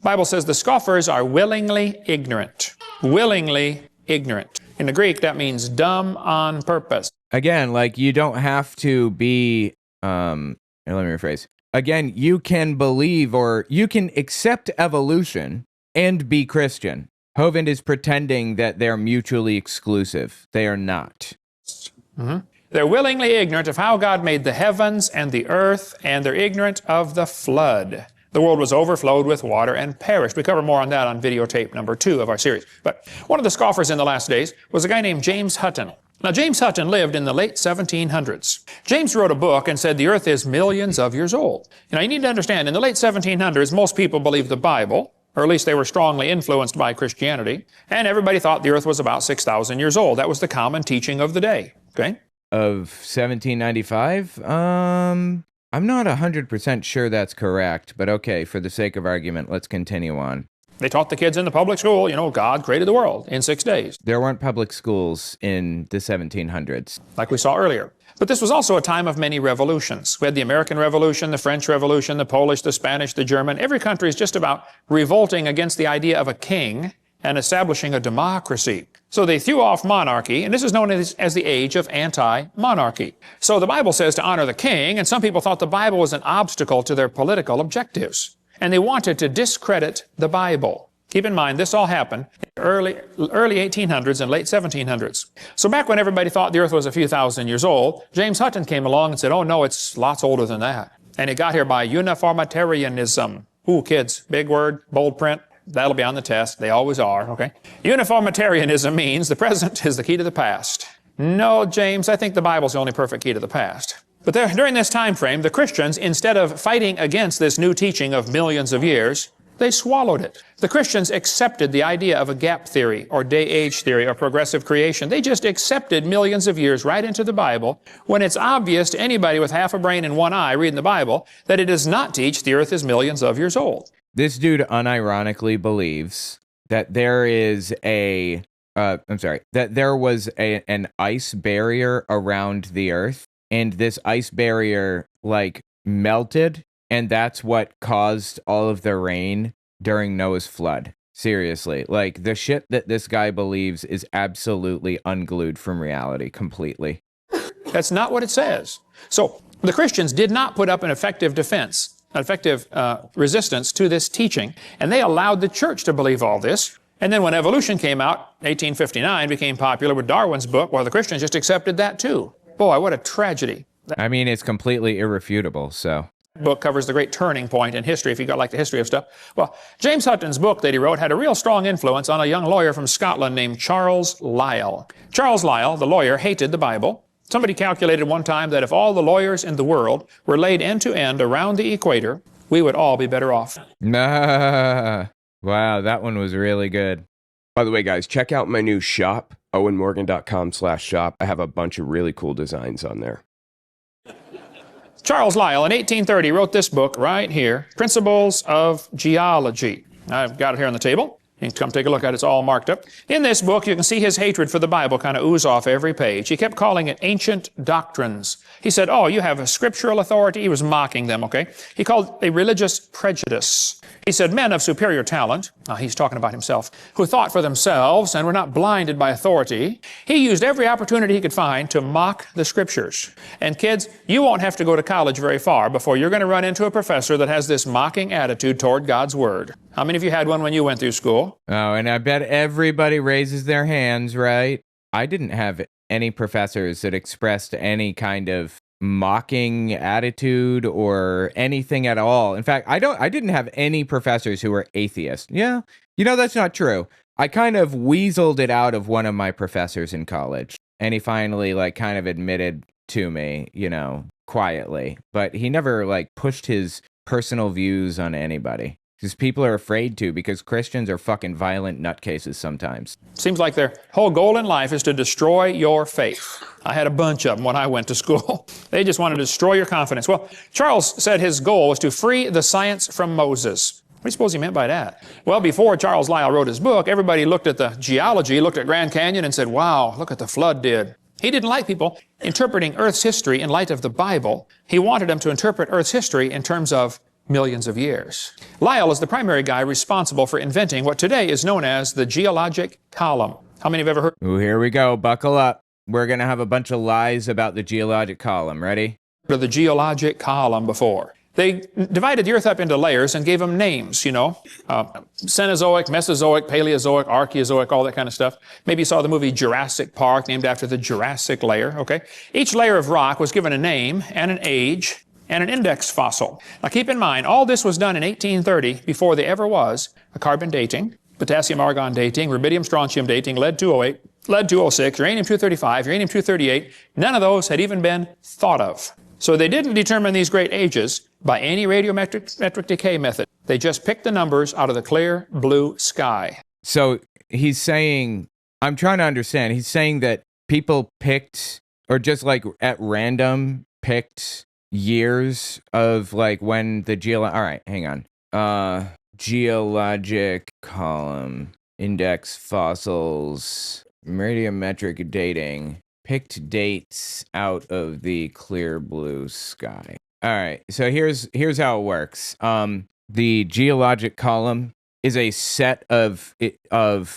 Bible says the scoffers are willingly ignorant. Willingly ignorant. In the Greek, that means dumb on purpose. Again, like you don't have to be, let me rephrase. Again, you can believe or you can accept evolution and be Christian. Hovind is pretending that they're mutually exclusive. They are not. They're willingly ignorant of how God made the heavens and the earth, and they're ignorant of the flood. The world was overflowed with water and perished. We cover more on that on videotape number 2 of our series. But one of the scoffers in the last days was a guy named James Hutton. Now, James Hutton lived in the late 1700s. James wrote a book and said the earth is millions of years old. You need to understand, in the late 1700s, most people believed the Bible, or at least they were strongly influenced by Christianity, and everybody thought the earth was about 6,000 years old. That was the common teaching of the day, okay? Of 1795? I'm not 100% sure that's correct, but okay, for the sake of argument, let's continue on. They taught the kids in the public school, God created the world in 6 days. There weren't public schools in the 1700s. Like we saw earlier. But this was also a time of many revolutions. We had the American Revolution, the French Revolution, the Polish, the Spanish, the German. Every country is just about revolting against the idea of a king and establishing a democracy. So they threw off monarchy, and this is known as the age of anti-monarchy. So the Bible says to honor the king, and some people thought the Bible was an obstacle to their political objectives. And they wanted to discredit the Bible. Keep in mind, this all happened in the early 1800s and late 1700s. So back when everybody thought the earth was a few thousand years old, James Hutton came along and said, oh no, it's lots older than that. And it got here by uniformitarianism. Ooh, kids, big word, bold print. That'll be on the test. They always are, okay? Uniformitarianism means the present is the key to the past. No, James, I think the Bible's the only perfect key to the past. But during this time frame, the Christians, instead of fighting against this new teaching of millions of years, they swallowed it. The Christians accepted the idea of a gap theory or day-age theory or progressive creation. They just accepted millions of years right into the Bible when it's obvious to anybody with half a brain and one eye reading the Bible that it does not teach the earth is millions of years old. This dude unironically believes that there is that there was an ice barrier around the earth, and this ice barrier, melted, and that's what caused all of the rain during Noah's flood. Seriously, the shit that this guy believes is absolutely unglued from reality completely. That's not what it says. So the Christians did not put up an effective defense, an effective resistance to this teaching, and they allowed the church to believe all this. And then when evolution came out, 1859 became popular with Darwin's book, well, the Christians just accepted that too. Boy, what a tragedy. I mean, it's completely irrefutable, so. Book covers the great turning point in history, if you got the history of stuff. Well, James Hutton's book that he wrote had a real strong influence on a young lawyer from Scotland named Charles Lyell. Charles Lyell, the lawyer, hated the Bible. Somebody calculated one time that if all the lawyers in the world were laid end to end around the equator, we would all be better off. Wow, that one was really good. By the way, guys, check out my new shop, owenmorgan.com/shop. I have a bunch of really cool designs on there. Charles Lyell in 1830 wrote this book right here, Principles of Geology. I've got it here on the table. You can come take a look at it. It's all marked up. In this book, you can see his hatred for the Bible kind of ooze off every page. He kept calling it ancient doctrines. He said, oh, you have a scriptural authority. He was mocking them, okay? He called a religious prejudice. He said, men of superior talent, he's talking about himself, who thought for themselves and were not blinded by authority. He used every opportunity he could find to mock the scriptures. And kids, you won't have to go to college very far before you're going to run into a professor that has this mocking attitude toward God's Word. How many of you had one when you went through school? Oh, and I bet everybody raises their hands, right? I didn't have any professors that expressed any kind of mocking attitude or anything at all. In fact, I didn't have any professors who were atheists. Yeah. That's not true. I kind of weaseled it out of one of my professors in college, and he finally like kind of admitted to me, quietly, but he never like pushed his personal views on anybody. Because people are afraid to, because Christians are fucking violent nutcases sometimes. Seems like their whole goal in life is to destroy your faith. I had a bunch of them when I went to school. They just wanted to destroy your confidence. Well, Charles said his goal was to free the science from Moses. What do you suppose he meant by that? Well, before Charles Lyell wrote his book, everybody looked at the geology, looked at Grand Canyon and said, wow, look what the flood did. He didn't like people interpreting Earth's history in light of the Bible. He wanted them to interpret Earth's history in terms of millions of years. Lyell is the primary guy responsible for inventing what today is known as the geologic column. How many have ever heard? Ooh, here we go. Buckle up. We're going to have a bunch of lies about the geologic column. Ready? Of the geologic column before. They divided the Earth up into layers and gave them names, Cenozoic, Mesozoic, Paleozoic, Archaeozoic, all that kind of stuff. Maybe you saw the movie Jurassic Park, named after the Jurassic layer, okay? Each layer of rock was given a name and an age and an index fossil. Now keep in mind, all this was done in 1830 before there ever was a carbon dating, potassium argon dating, rubidium strontium dating, lead 208, lead 206, uranium 235, uranium 238. None of those had even been thought of. So they didn't determine these great ages by any radiometric decay method. They just picked the numbers out of the clear blue sky. So he's saying, I'm trying to understand, he's saying that people picked, or just like at random picked years of like when the all right, hang on. Geologic column, index fossils, radiometric dating, picked dates out of the clear blue sky. All right, so here's how it works. The geologic column is a set of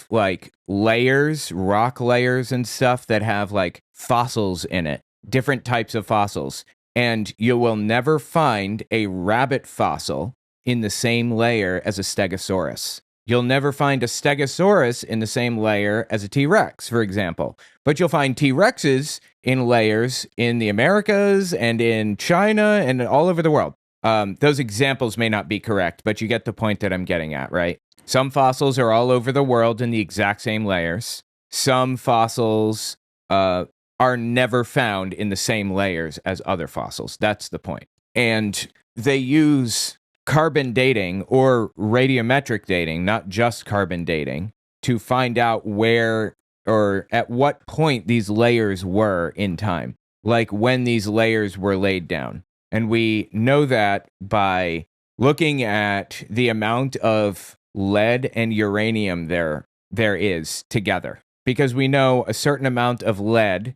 like layers, rock layers and stuff that have like fossils in it, different types of fossils. And you will never find a rabbit fossil in the same layer as a stegosaurus. You'll never find a stegosaurus in the same layer as a T-Rex, for example. But you'll find T-Rexes in layers in the Americas and in China and all over the world. Those examples may not be correct, but you get the point that I'm getting at, right? Some fossils are all over the world in the exact same layers. Some fossils are never found in the same layers as other fossils. That's the point. And they use carbon dating or radiometric dating, not just carbon dating, to find out where or at what point these layers were in time, like when these layers were laid down. And we know that by looking at the amount of lead and uranium there is together, because we know a certain amount of a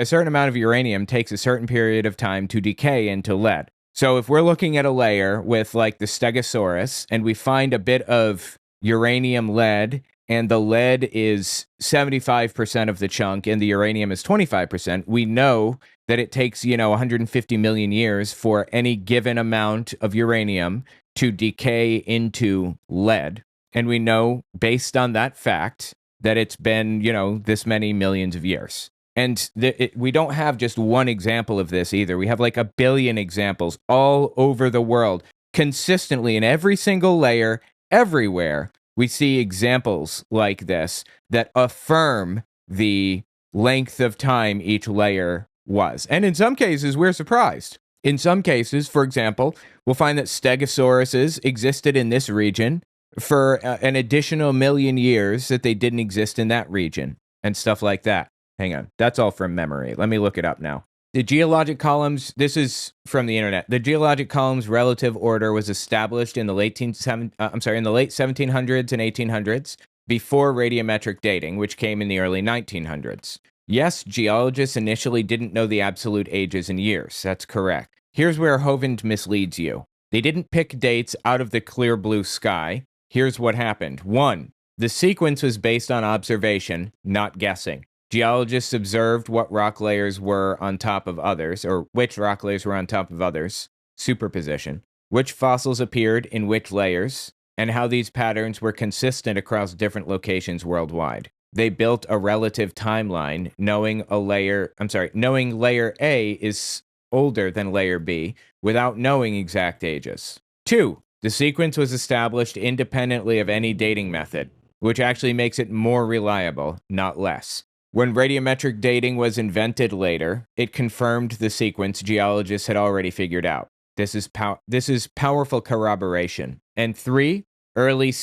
certain amount of uranium takes a certain period of time to decay into lead. So if we're looking at a layer with like the Stegosaurus and we find a bit of uranium lead and the lead is 75% of the chunk and the uranium is 25%, we know that it takes, 150 million years for any given amount of uranium to decay into lead. And we know based on that fact that it's been, this many millions of years. And we don't have just one example of this either. We have like a billion examples all over the world, consistently in every single layer, everywhere. We see examples like this that affirm the length of time each layer was. And in some cases, we're surprised. In some cases, for example, we'll find that Stegosauruses existed in this region for an additional million years that they didn't exist in that region and stuff like that. Hang on. That's all from memory. Let me look it up now. The geologic columns, this is from the internet. The geologic columns relative order was established in the late 1700s and 1800s before radiometric dating, which came in the early 1900s. Yes, geologists initially didn't know the absolute ages in years. That's correct. Here's where Hovind misleads you. They didn't pick dates out of the clear blue sky. Here's what happened. 1. The sequence was based on observation, not guessing. Geologists observed what rock layers were on top of others, or which rock layers were on top of others, superposition, which fossils appeared in which layers, and how these patterns were consistent across different locations worldwide. They built a relative timeline, knowing layer A is older than layer B without knowing exact ages. 2. The sequence was established independently of any dating method, which actually makes it more reliable, not less. When radiometric dating was invented later, it confirmed the sequence geologists had already figured out. This is powerful corroboration. And 3, early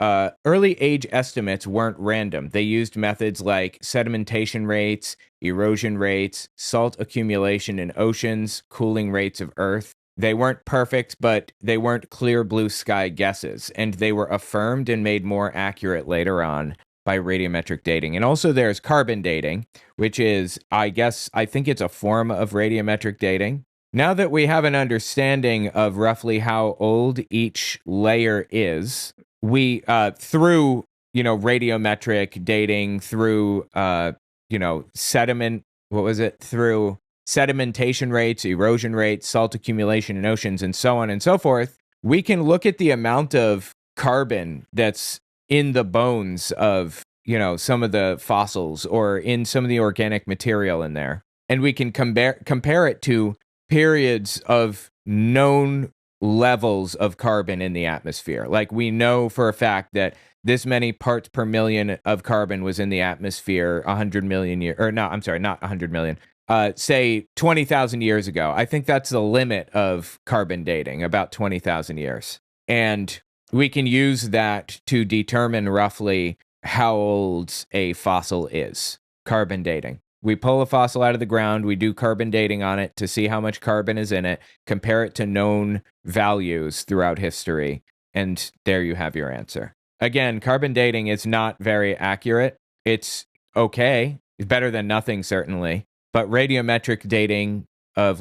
age estimates weren't random. They used methods like sedimentation rates, erosion rates, salt accumulation in oceans, cooling rates of Earth. They weren't perfect, but they weren't clear blue sky guesses, and they were affirmed and made more accurate later on by radiometric dating. And also there's carbon dating, which is, I think it's a form of radiometric dating. Now that we have an understanding of roughly how old each layer is, we, through, radiometric dating, through, through sedimentation rates, erosion rates, salt accumulation in oceans, and so on and so forth, we can look at the amount of carbon that's in the bones of, some of the fossils or in some of the organic material in there. And we can compare it to periods of known levels of carbon in the atmosphere. Like we know for a fact that this many parts per million of carbon was in the atmosphere 100 million years, or no, I'm sorry, not 100 million. Say 20,000 years ago. I think that's the limit of carbon dating, about 20,000 years. And we can use that to determine roughly how old a fossil is. Carbon dating. We pull a fossil out of the ground, we do carbon dating on it to see how much carbon is in it, compare it to known values throughout history, and there you have your answer. Again, carbon dating is not very accurate. It's okay. It's better than nothing, certainly. But radiometric dating of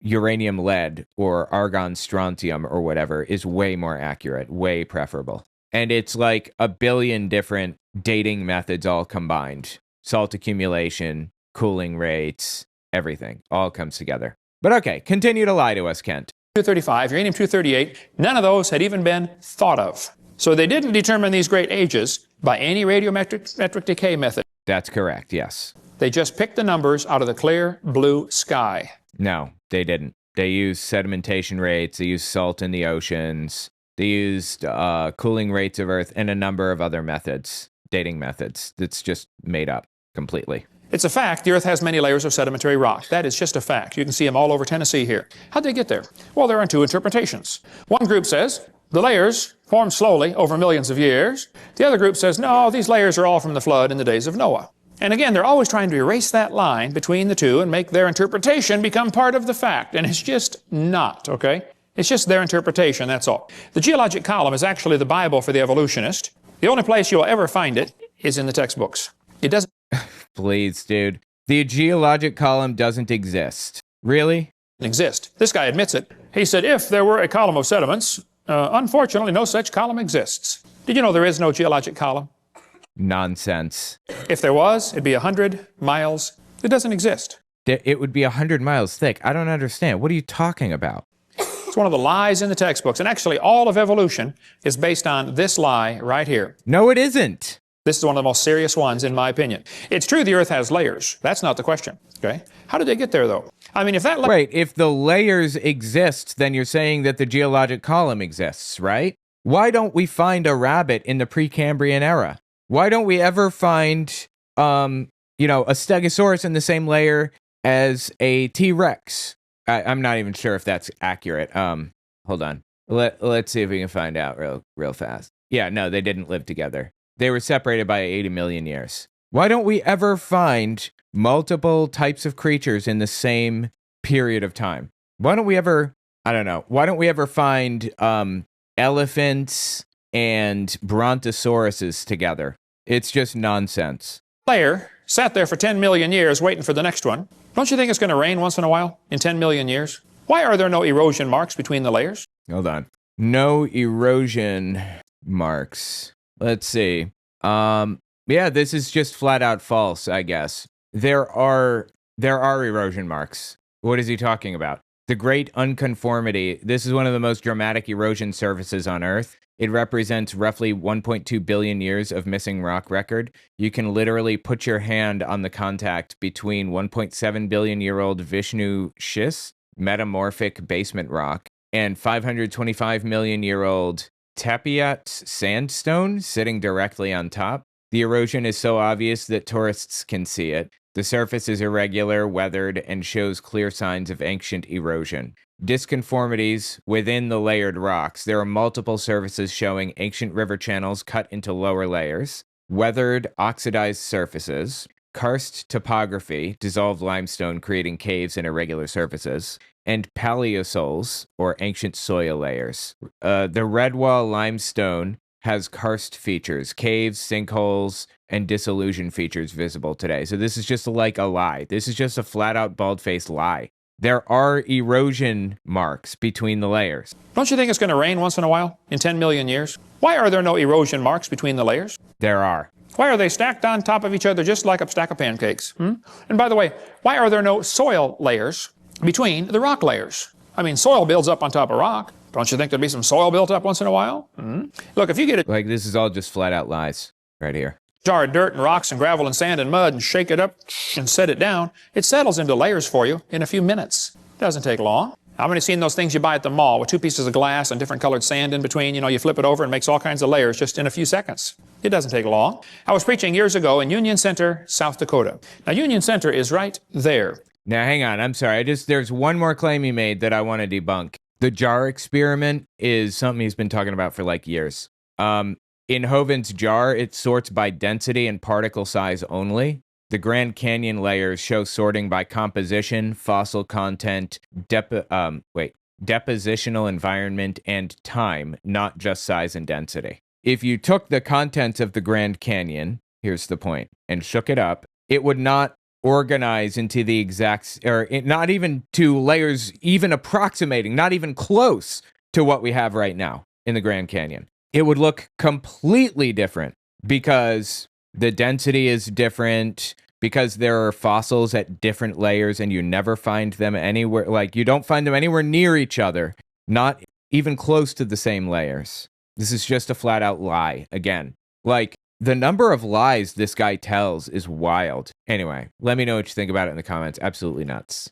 uranium lead or argon strontium or whatever is way more accurate, way preferable. And it's like a billion different dating methods all combined. Salt accumulation, cooling rates, everything all comes together. But okay, continue to lie to us, Kent. 235, uranium-238, none of those had even been thought of. So they didn't determine these great ages by any radiometric decay method. That's correct, yes. They just picked the numbers out of the clear blue sky. No, they didn't. They used sedimentation rates, they used salt in the oceans, they used cooling rates of Earth, and a number of other methods, dating methods, that's just made up completely. It's a fact the Earth has many layers of sedimentary rock. That is just a fact. You can see them all over Tennessee here. How'd they get there? Well, there are two interpretations. One group says the layers formed slowly over millions of years. The other group says, no, these layers are all from the flood in the days of Noah. And again, they're always trying to erase that line between the two and make their interpretation become part of the fact. And it's just not, okay? It's just their interpretation, that's all. The geologic column is actually the Bible for the evolutionist. The only place you'll ever find it is in the textbooks. It doesn't Please, dude. The geologic column doesn't exist. Really? exist. This guy admits it. He said, if there were a column of sediments, unfortunately, no such column exists. Did you know there is no geologic column? Nonsense. If there was, it'd be 100 miles. It doesn't exist. It would be 100 miles thick. I don't understand. What are you talking about? It's one of the lies in the textbooks. And actually, all of evolution is based on this lie right here. No, it isn't. This is one of the most serious ones, in my opinion. It's true the Earth has layers. That's not the question, okay? How did they get there, though? I mean, if that... Right, if the layers exist, then you're saying that the geologic column exists, right? Why don't we find a rabbit in the Precambrian era? Why don't we ever find, a Stegosaurus in the same layer as a T-Rex? I'm not even sure if that's accurate. Hold on. Let's see if we can find out real fast. Yeah, no, they didn't live together. They were separated by 80 million years. Why don't we ever find multiple types of creatures in the same period of time? Why don't we ever, why don't we ever find elephants and brontosauruses together? It's just nonsense. Layer sat there for 10 million years waiting for the next one. Don't you think it's going to rain once in a while in 10 million years? Why are there no erosion marks between the layers? Hold on. No erosion marks. Let's see. Yeah, this is just flat out false, I guess. There are erosion marks. What is he talking about? The Great Unconformity. This is one of the most dramatic erosion surfaces on Earth. It represents roughly 1.2 billion years of missing rock record. You can literally put your hand on the contact between 1.7 billion year old Vishnu schist, metamorphic basement rock, and 525 million year old Tapiat sandstone sitting directly on top. The erosion is so obvious that tourists can see it. The surface is irregular, weathered, and shows clear signs of ancient erosion. Disconformities within the layered rocks. There are multiple surfaces showing ancient river channels cut into lower layers, weathered, oxidized surfaces, karst topography, dissolved limestone creating caves and irregular surfaces, and paleosols, or ancient soil layers. The Redwall limestone has karst features, caves, sinkholes, and dissolution features visible today. So this is just like a lie. This is just a flat-out, bald-faced lie. There are erosion marks between the layers. Don't you think it's going to rain once in a while, in 10 million years? Why are there no erosion marks between the layers? There are. Why are they stacked on top of each other just like a stack of pancakes? And by the way, why are there no soil layers between the rock layers? I mean, soil builds up on top of rock. Don't you think there'd be some soil built up once in a while? Look, if you get a Like, this is all just flat-out lies right here. jar of dirt and rocks and gravel and sand and mud and shake it up and set it down, it settles into layers for you in a few minutes. Doesn't take long. How many seen those things you buy at the mall with 2 pieces of glass and different colored sand in between? You know, you flip it over and it makes all kinds of layers just in a few seconds. It doesn't take long. I was preaching years ago in Union Center, South Dakota. Now, Union Center is right there. Now, hang on. I'm sorry. There's one more claim he made that I want to debunk. The jar experiment is something he's been talking about for like years. In Hovind's jar, it sorts by density and particle size only. The Grand Canyon layers show sorting by composition, fossil content, depositional environment, and time, not just size and density. If you took the contents of the Grand Canyon, here's the point, and shook it up, it would not organize into the exact, not even to layers even approximating, not even close to what we have right now in the Grand Canyon. It would look completely different because the density is different, because there are fossils at different layers and you never find them anywhere. Like, you don't find them anywhere near each other, not even close to the same layers. This is just a flat out lie. Again, like, the number of lies this guy tells is wild. Anyway, let me know what you think about it in the comments. Absolutely nuts.